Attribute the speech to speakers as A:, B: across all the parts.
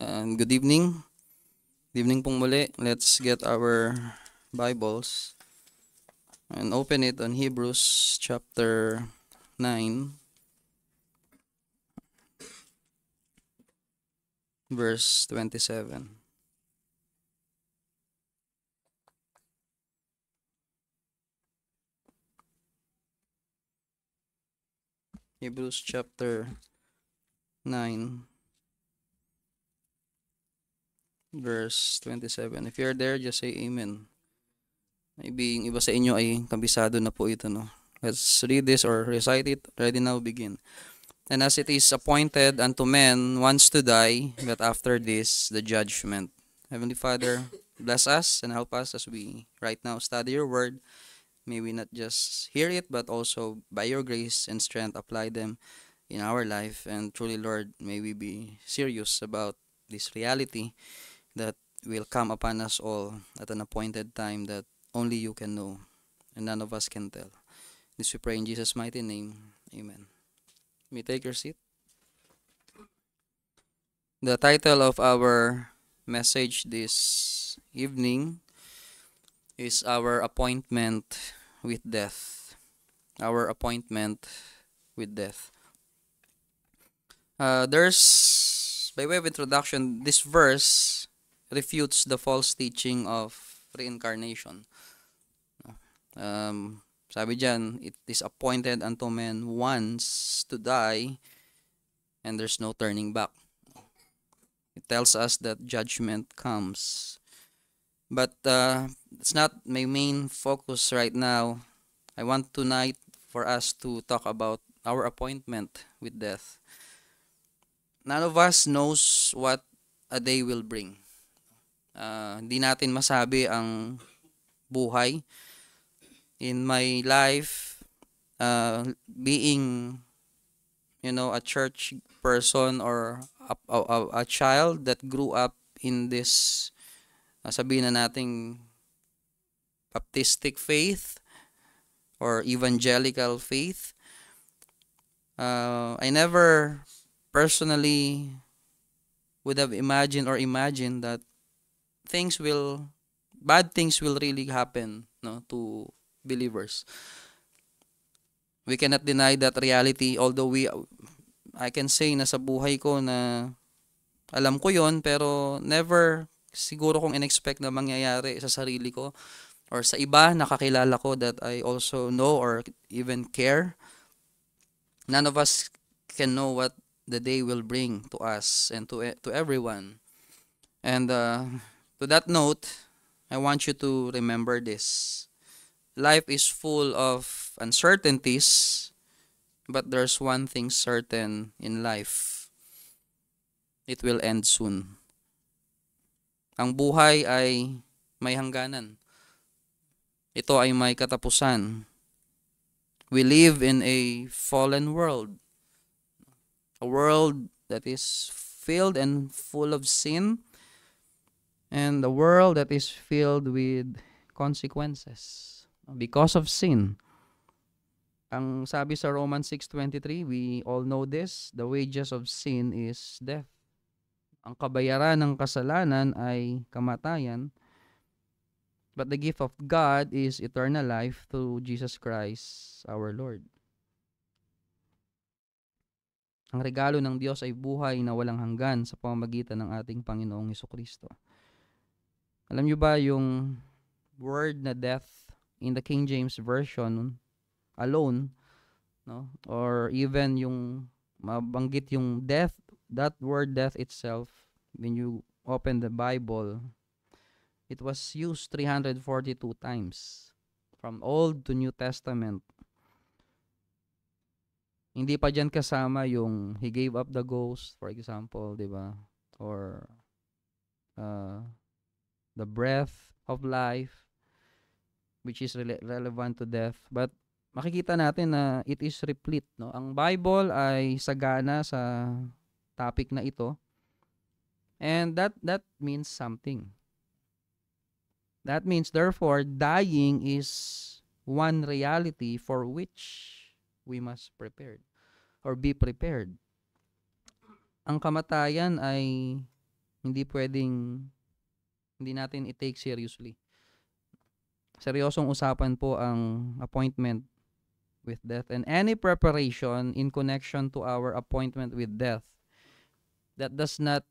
A: Good evening. Good evening pong muli. Let's get our Bibles and open it on Hebrews chapter 9, verse 27. Hebrews chapter 9, verse 27. If you're there, just say amen. Maybe yung iba sa inyo ay kabisado na po ito, no? Let's read this or recite it. Ready now, begin. And as it is appointed unto men once to die, but after this, the judgment. Heavenly Father, bless us and help us as we right now study your word. May we not just hear it, but also by your grace and strength apply them in our life. And truly, Lord, may we be serious about this reality that will come upon us all at an appointed time that only you can know and none of us can tell. This we pray in Jesus' mighty name. Amen. You may take your seat. The title of our message this evening is Our Appointment with Death. Our Appointment with Death. By way of introduction, this verse refutes the false teaching of reincarnation. Sabi dyan, it is appointed unto men once to die, and there's no turning back. It tells us that judgment comes. But it's not my main focus right now. I want tonight for us to talk about our appointment with death. None of us knows what a day will bring. Hindi natin masabi ang buhay. In my life, being, a church person or a child that grew up in this, sabihin na nating Baptistic faith or evangelical faith, I never personally would have imagined that bad things will really happen, no, to believers. We cannot deny that reality, although I can say na sa buhay ko na alam ko yon, pero never siguro kong in-expect na mangyayari sa sarili ko or sa iba nakakilala ko that I also know or even care. None of us can know what the day will bring to us and to everyone. And to that note, I want you to remember this. Life is full of uncertainties, but there's one thing certain in life. It will end soon. Ang buhay ay may hangganan. Ito ay may katapusan. We live in a fallen world. A world that is filled and full of sin, and a world that is filled with consequences because of sin. Ang sabi sa Romans 6:23, we all know this, the wages of sin is death. Ang kabayaran ng kasalanan ay kamatayan, but the gift of God is eternal life through Jesus Christ our Lord. Ang regalo ng Diyos ay buhay na walang hanggan sa pamamagitan ng ating Panginoong Hesukristo. Alam niyo ba yung word na death in the King James Version alone, no? Or even yung mabanggit yung death, that word death itself, when you open the Bible, it was used 342 times from Old to New Testament. Hindi pa dyan kasama yung he gave up the ghost, for example, di ba? Or the breath of life, which is relevant to death. But makikita natin na it is replete, no? Ang Bible ay sagana sa topic na ito. And that means something. That means, therefore, dying is one reality for which we must be prepared. Ang kamatayan ay hindi natin i-take seriously. Seryosong usapan po ang appointment with death, and any preparation in connection to our appointment with death that does not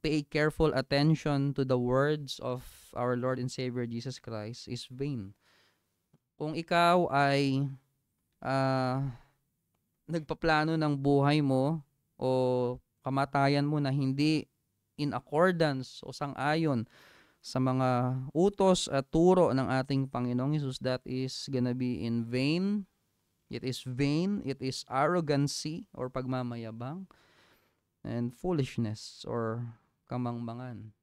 A: pay careful attention to the words of our Lord and Savior Jesus Christ is vain. Kung ikaw ay nagpaplano ng buhay mo o kamatayan mo na hindi in accordance o sang-ayon sa mga utos at turo ng ating Panginoong Hesus, that is gonna be in vain. It is vain, it is arrogancy or pagmamayabang, and foolishness or kamangmangan.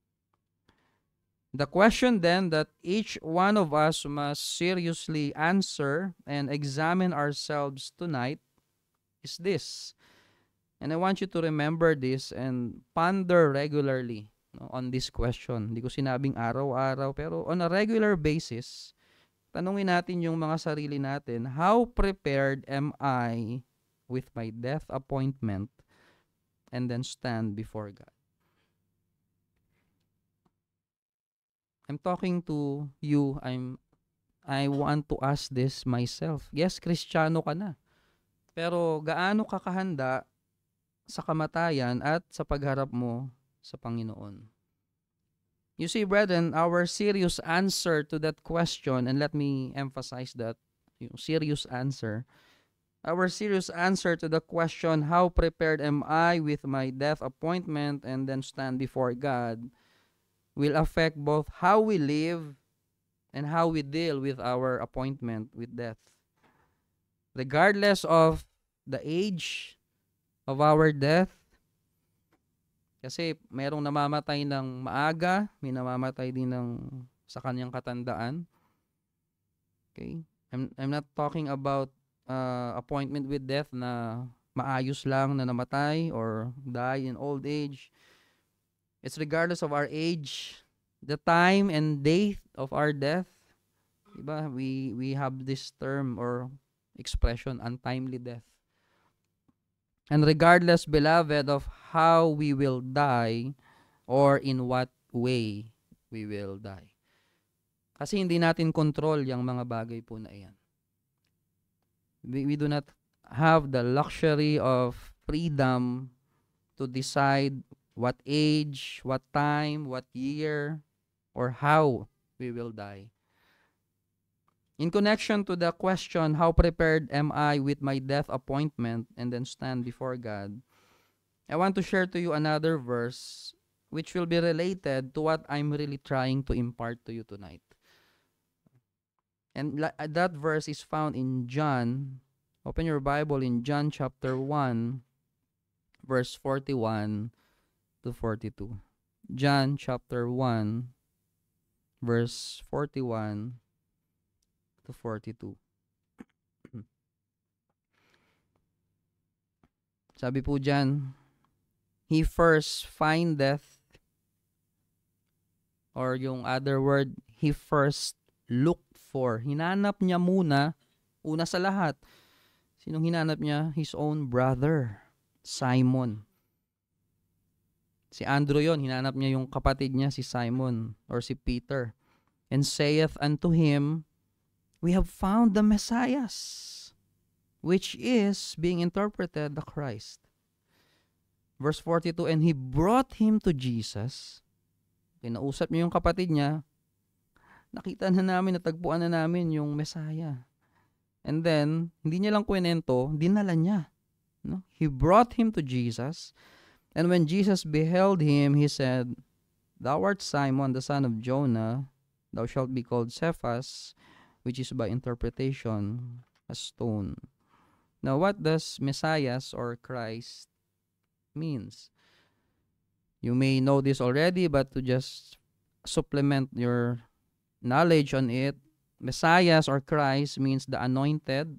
A: The question then that each one of us must seriously answer and examine ourselves tonight is this. And I want you to remember this and ponder regularly, no, on this question. Hindi ko sinabing araw-araw, pero on a regular basis, tanungin natin yung mga sarili natin, how prepared am I with my death appointment, and then stand before God? I'm talking to you. I want to ask this myself. Yes, Kristiyano ka na. Pero gaano ka kahanda sa kamatayan at sa pagharap mo sa Panginoon? You see, brethren, our serious answer to that question, and let me emphasize that, yung serious answer, our serious answer to the question, how prepared am I with my death appointment and then stand before God, will affect both how we live and how we deal with our appointment with death. Regardless of the age of our death, kasi merong namamatay ng maaga, may namamatay din sa kanyang katandaan. Okay? I'm not talking about appointment with death na maayos lang na namatay or die in old age. It's regardless of our age, the time and date of our death. Diba? We have this term or expression, untimely death. And regardless, beloved, of how we will die or in what way we will die. Kasi hindi natin control yung mga bagay po na iyan. We do not have the luxury of freedom to decide what age, what time, what year, or how we will die. In connection to the question, how prepared am I with my death appointment and then stand before God, I want to share to you another verse which will be related to what I'm really trying to impart to you tonight. And that verse is found in John. Open your Bible in John chapter 1, verse 41 to 42. John chapter 1, verse 41 to 42. Sabi po dyan, he first findeth, or yung other word, he first looked for. Hinanap niya muna, una sa lahat. Sinong hinanap niya? His own brother, Simon. Si Andrew yon, hinanap niya yung kapatid niya, si Simon, or si Peter. And saith unto him, we have found the Messiah, which is being interpreted the Christ. Verse 42, and he brought him to Jesus. Kinausap niya yung kapatid niya. Nakita na namin, natagpuan na namin yung Messiah. And then, hindi niya lang kwento, dinala niya. No? He brought him to Jesus. And when Jesus beheld him, he said, thou art Simon, the son of Jonah. Thou shalt be called Cephas, which is by interpretation, a stone. Now, what does Messiah or Christ means? You may know this already, but to just supplement your knowledge on it, Messiah or Christ means the anointed.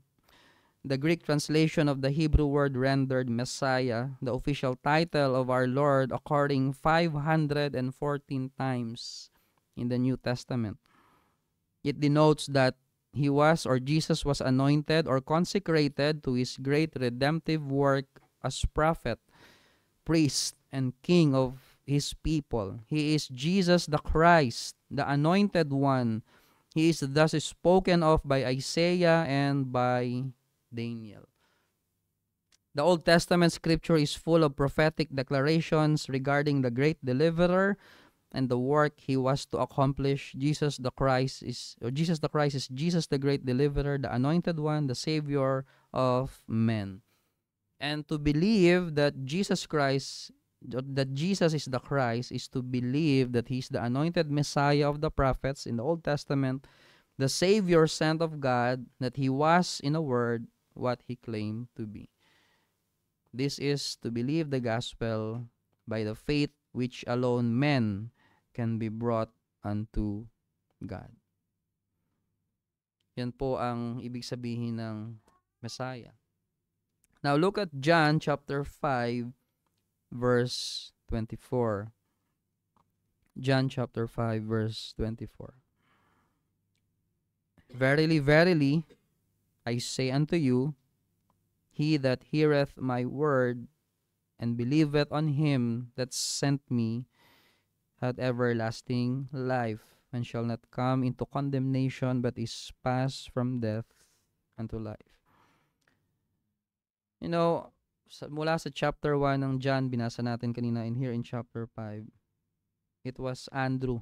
A: The Greek translation of the Hebrew word rendered Messiah, the official title of our Lord, occurring 514 times in the New Testament. It denotes that he was, or Jesus was, anointed or consecrated to his great redemptive work as prophet, priest, and king of His people. He is Jesus the Christ, the Anointed One. He is thus spoken of by Isaiah and by Daniel. The Old Testament scripture is full of prophetic declarations regarding the great deliverer and the work he was to accomplish. Jesus the Christ is Jesus the great deliverer, the anointed one, the savior of men. And to believe that Jesus is the Christ is to believe that he's the anointed Messiah of the prophets in the Old Testament, the savior sent of God, that he was, in a word, what he claimed to be. This is to believe the gospel by the faith which alone men can be brought unto God. Yan po ang ibig sabihin ng Messiah. Now look at John chapter 5 verse 24. John chapter 5 verse 24. Verily, verily, I say unto you, he that heareth my word and believeth on him that sent me hath everlasting life, and shall not come into condemnation, but is passed from death unto life. You know, mula sa chapter 1 ng John, binasa natin kanina, and here in chapter 5, it was Andrew.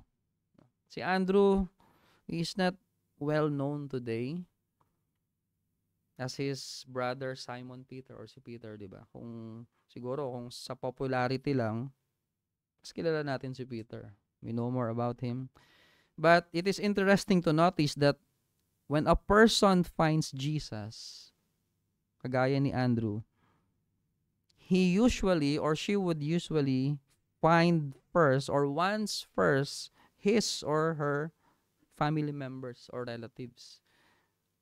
A: Si Andrew is not well known today as his brother Simon Peter or si Peter, di ba? Kung sa popularity lang, mas kilala natin si Peter. We know more about him. But it is interesting to notice that when a person finds Jesus, kagaya ni Andrew, he usually or she would usually find first or wants first his or her family members or relatives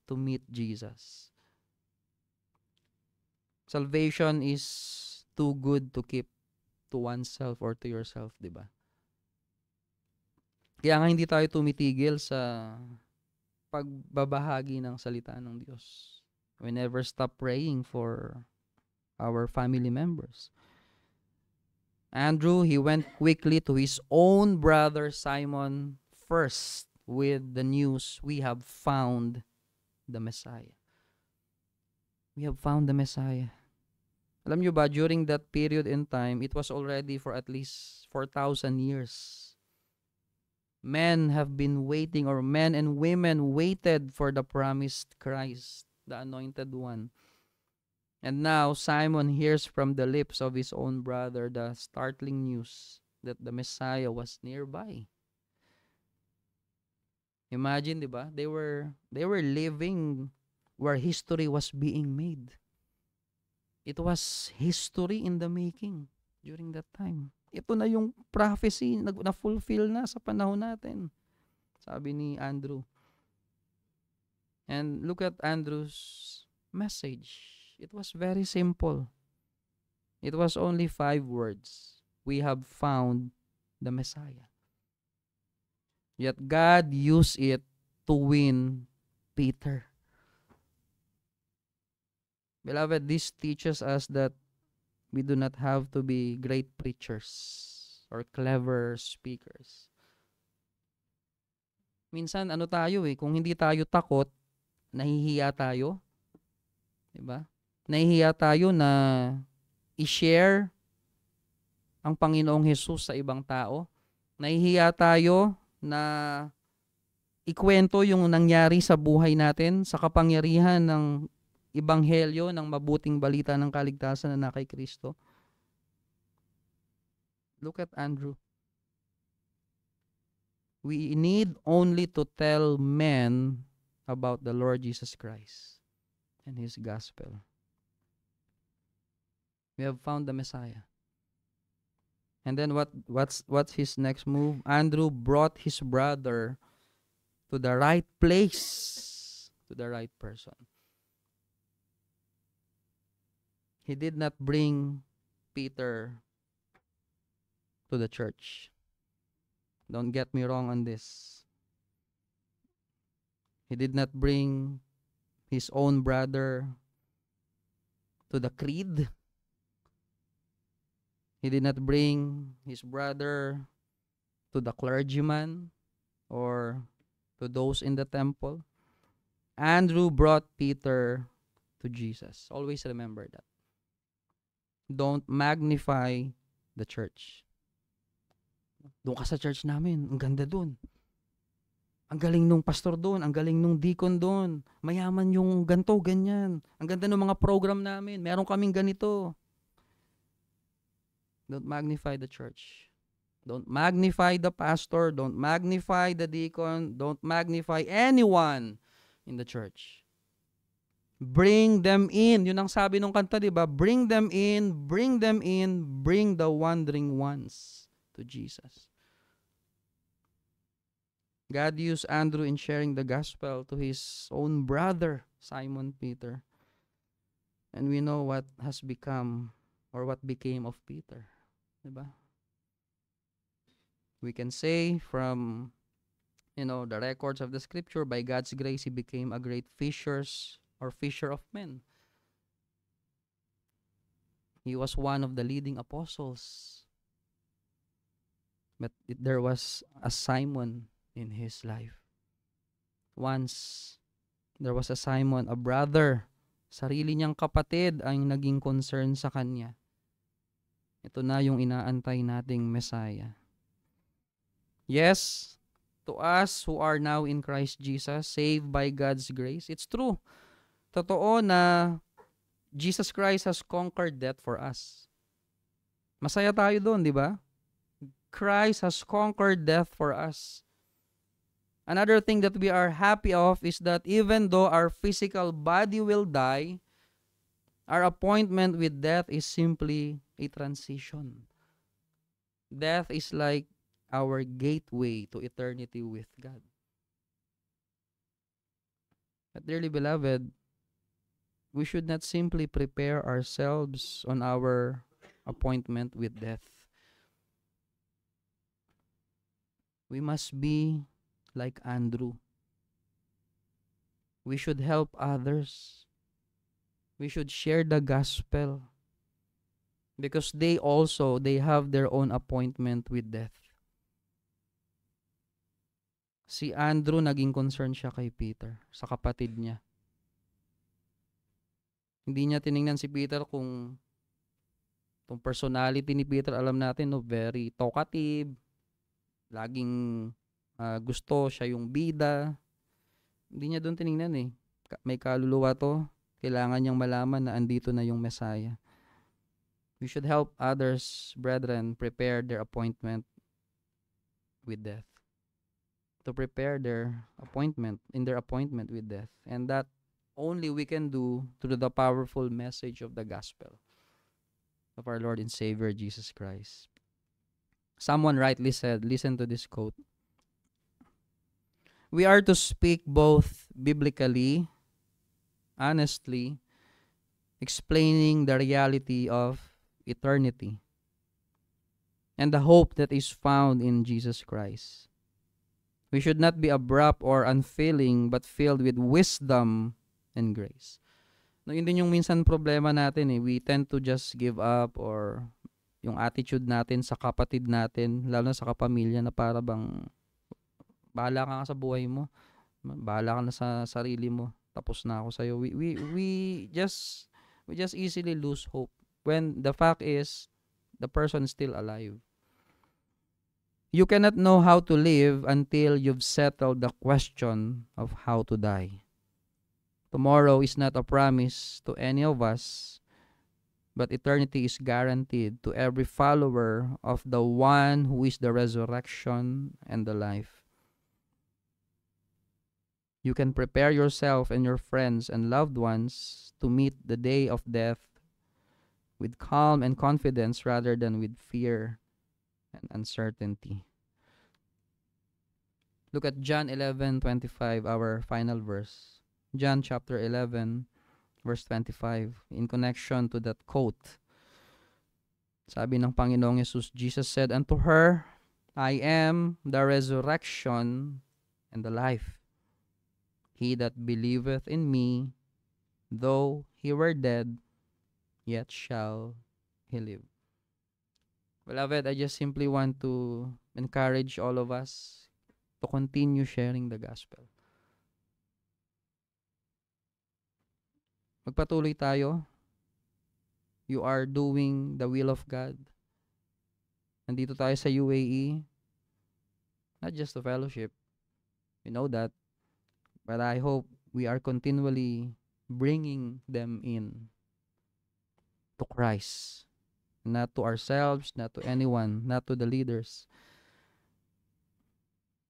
A: to meet Jesus. Salvation is too good to keep to oneself or to yourself, di ba? Kaya nga hindi tayo tumitigil sa pagbabahagi ng salita ng Diyos. We never stop praying for our family members. Andrew, he went quickly to his own brother Simon first with the news, we have found the Messiah. We have found the Messiah. Alam nyo ba, during that period in time, it was already for at least 4,000 years. Men have been waiting, or men and women waited for the promised Christ, the anointed one. And now, Simon hears from the lips of his own brother the startling news that the Messiah was nearby. Imagine, di ba? They were living where history was being made. It was history in the making during that time. Ito na yung prophecy na fulfill na sa panahon natin. Sabi ni Andrew. And look at Andrew's message. It was very simple. It was only 5 words. We have found the Messiah. Yet God used it to win Peter. Beloved, this teaches us that we do not have to be great preachers or clever speakers. Minsan, tayo kung hindi tayo takot, nahihiya tayo. Diba? Nahihiya tayo na i-share ang Panginoong Hesus sa ibang tao. Nahihiya tayo na ikwento yung nangyari sa buhay natin sa kapangyarihan ng Ebanghelyo ng mabuting balita ng kaligtasan na kay Kristo. Look at Andrew. We need only to tell men about the Lord Jesus Christ and His gospel. We have found the Messiah. And then what's his next move? Andrew brought his brother to the right place, to the right person. He did not bring Peter to the church. Don't get me wrong on this. He did not bring his own brother to the creed. He did not bring his brother to the clergyman or to those in the temple. Andrew brought Peter to Jesus. Always remember that. Don't magnify the church. Doon ka sa church namin, ang ganda doon. Ang galing nung pastor doon, ang galing nung deacon doon. Mayaman yung ganto, ganyan. Ang ganda ng mga program namin. Meron kaming ganito. Don't magnify the church. Don't magnify the pastor. Don't magnify the deacon. Don't magnify anyone in the church. Bring them in. Yun ang sabi nung kanta, di ba? Bring them in, bring them in, bring the wandering ones to Jesus. God used Andrew in sharing the gospel to his own brother, Simon Peter. And we know what has become or what became of Peter. Diba? We can say from, the records of the scripture, by God's grace, he became a great fisher of men. He was one of the leading apostles. But there was a Simon in his life. Once, there was a Simon, a brother, sarili niyang kapatid ang naging concern sa kanya. Ito na yung inaantay nating Messiah. Yes, to us who are now in Christ Jesus, saved by God's grace, it's true. Totoo na Jesus Christ has conquered death for us. Masaya tayo doon, di ba? Christ has conquered death for us. Another thing that we are happy of is that even though our physical body will die, our appointment with death is simply a transition. Death is like our gateway to eternity with God. But dearly beloved, we should not simply prepare ourselves on our appointment with death. We must be like Andrew. We should help others. We should share the gospel. Because they have their own appointment with death. Si Andrew, naging concern siya kay Peter, sa kapatid niya. Hindi niya tiningnan si Peter kung personality ni Peter, alam natin, very talkative, laging gusto siya yung bida. Hindi niya doon tiningnan eh. May kaluluwa to. Kailangan niyang malaman na andito na yung Messiah. We should help others, brethren, prepare their appointment with death. To prepare their appointment with death. And that only we can do through the powerful message of the gospel of our Lord and Savior Jesus Christ. Someone rightly said, listen to this quote, we are to speak both biblically, honestly, explaining the reality of eternity and the hope that is found in Jesus Christ. We should not be abrupt or unfeeling, but filled with wisdom and grace. No, yun din yung minsan problema natin eh. We tend to just give up, or yung attitude natin sa kapatid natin, lalo na sa kapamilya, na para bang bahala ka nga sa buhay mo. Bahala ka na sa sarili mo. Tapos na ako sa'yo. We just easily lose hope when the fact is the person is still alive. You cannot know how to live until you've settled the question of how to die. Tomorrow is not a promise to any of us, but eternity is guaranteed to every follower of the one who is the resurrection and the life. You can prepare yourself and your friends and loved ones to meet the day of death with calm and confidence rather than with fear and uncertainty. Look at John 11:25, our final verse. John chapter 11, verse 25, in connection to that quote. Sabi ng Panginoong Jesus, Jesus said unto her, I am the resurrection and the life. He that believeth in me, though he were dead, yet shall he live. Beloved, I just simply want to encourage all of us to continue sharing the gospel. Magpatuloy tayo. You are doing the will of God. Nandito tayo sa UAE, not just to fellowship. We know that. But I hope we are continually bringing them in to Christ. Not to ourselves, not to anyone, not to the leaders.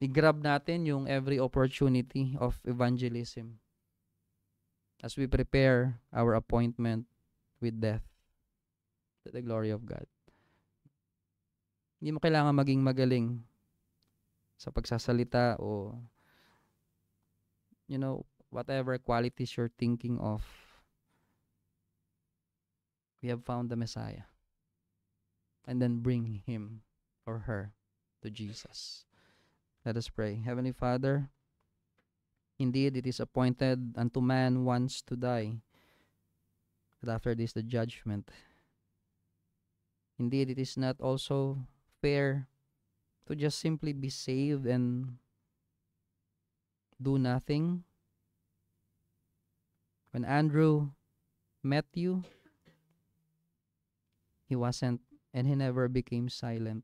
A: I-grab natin yung every opportunity of evangelism as we prepare our appointment with death to the glory of God. Hindi mo kailangan maging magaling sa pagsasalita o whatever qualities you're thinking of. We have found the Messiah. And then bring him or her to Jesus. Let us pray. Heavenly Father, indeed it is appointed unto man once to die, but after this the judgment. Indeed it is not also fair to just simply be saved and do nothing. When Andrew met you, he wasn't, and he never became silent.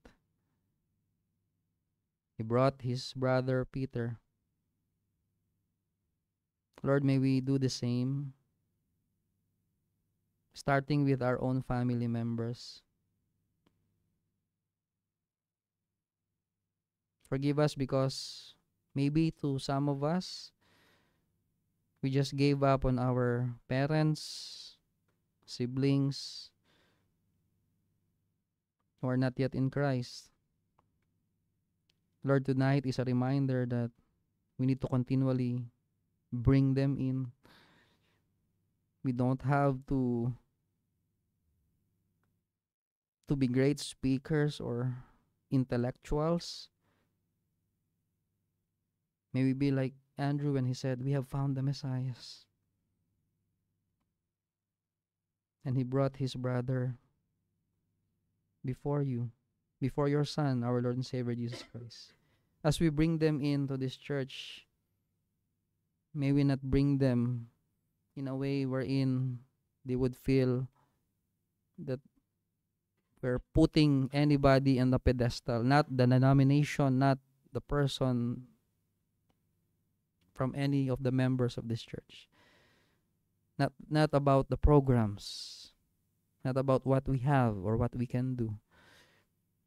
A: He brought his brother Peter. Lord, may we do the same, starting with our own family members. Forgive us because maybe to some of us, we just gave up on our parents, siblings, who are not yet in Christ. Lord, tonight is a reminder that we need to continually bring them in. We don't have to be great speakers or intellectuals. May we be like Andrew when he said, we have found the Messiah. And he brought his brother before you, before your Son, our Lord and Savior Jesus Christ. As we bring them into this church, may we not bring them in a way wherein they would feel that we're putting anybody on the pedestal, not the denomination, not the person from any of the members of this church. Not about the programs, not about what we have or what we can do,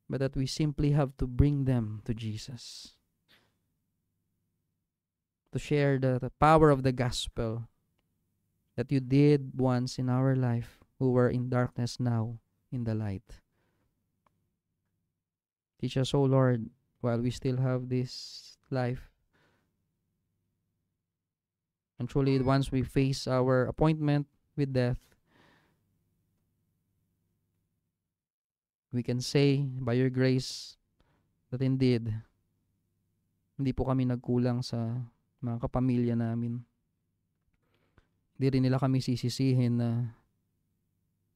A: but that we simply have to bring them to Jesus. To share the power of the gospel that you did once in our life, who were in darkness now in the light. Teach us, O Lord, while we still have this life. And truly, once we face our appointment with death, we can say, by your grace, that indeed, hindi po kami nagkulang sa mga kapamilya namin. Hindi rin nila kami sisisihin na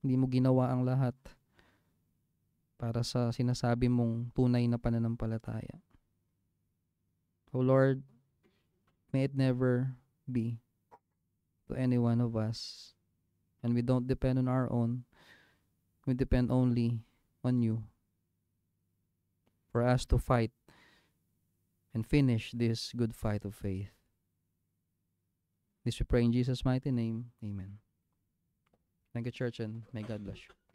A: hindi mo ginawa ang lahat para sa sinasabi mong tunay na pananampalataya. O Lord, may it never be to any one of us. And we don't depend on our own. We depend only on you for us to fight and finish this good fight of faith. This we pray in Jesus' mighty name. Amen. Thank you, church, and may God bless you.